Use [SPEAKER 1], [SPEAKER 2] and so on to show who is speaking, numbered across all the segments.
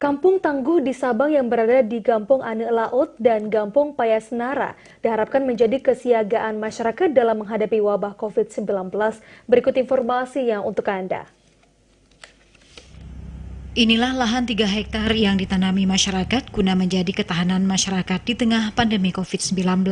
[SPEAKER 1] Kampung Tangguh di Sabang yang berada di Gampong Ane Laut dan Gampong Payasenara diharapkan menjadi kesiagaan masyarakat dalam menghadapi wabah COVID-19. Berikut informasinya untuk Anda.
[SPEAKER 2] Inilah lahan 3 hektar yang ditanami masyarakat guna menjadi ketahanan masyarakat di tengah pandemi COVID-19.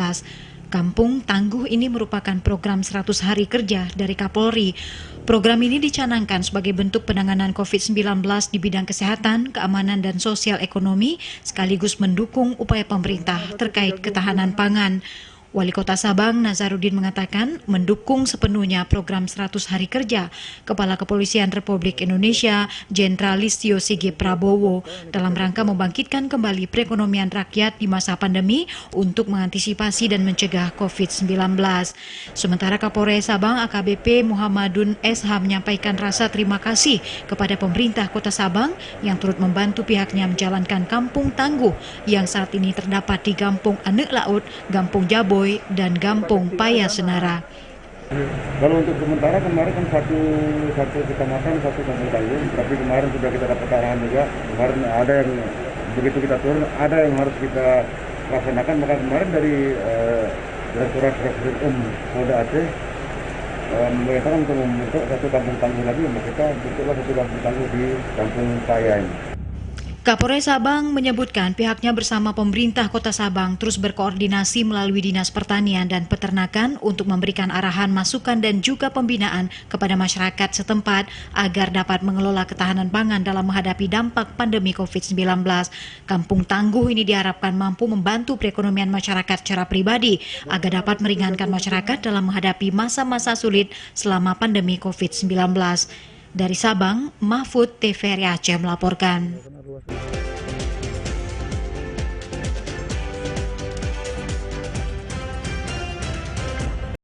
[SPEAKER 2] Kampung Tangguh ini merupakan program 100 hari kerja dari Kapolri. Program ini dicanangkan sebagai bentuk penanganan COVID-19 di bidang kesehatan, keamanan, dan sosial ekonomi, sekaligus mendukung upaya pemerintah terkait ketahanan pangan. Wali Kota Sabang, Nazarudin, mengatakan mendukung sepenuhnya program 100 hari kerja Kepala Kepolisian Republik Indonesia, Jenderal Listio Sigit Prabowo, dalam rangka membangkitkan kembali perekonomian rakyat di masa pandemi untuk mengantisipasi dan mencegah COVID-19. Sementara Kapolres Sabang AKBP Muhammadun SH menyampaikan rasa terima kasih kepada pemerintah Kota Sabang yang turut membantu pihaknya menjalankan Kampung Tangguh yang saat ini terdapat di Gampong Ane Laut, Gampong Jaboy, dan Gampong Payasenara.
[SPEAKER 3] Kalau untuk sementara kemarin kan satu kecamatan, satu kampung tangguh, tapi kemarin sudah kita dapat arahan juga. Kemarin ada yang begitu kita turun, ada yang harus kita laksanakan. Maka kemarin dari Direktorat Presiden Polda Aceh memerintahkan untuk membentuk satu kampung tangguh lagi. Maka kita bentuklah satu kampung tangguh di Kampung Paya ini.
[SPEAKER 2] Kapolres Sabang menyebutkan pihaknya bersama pemerintah Kota Sabang terus berkoordinasi melalui Dinas Pertanian dan Peternakan untuk memberikan arahan, masukan, dan juga pembinaan kepada masyarakat setempat agar dapat mengelola ketahanan pangan dalam menghadapi dampak pandemi COVID-19. Kampung Tangguh ini diharapkan mampu membantu perekonomian masyarakat secara pribadi agar dapat meringankan masyarakat dalam menghadapi masa-masa sulit selama pandemi COVID-19. Dari Sabang, Mahfud TVRI Aceh melaporkan.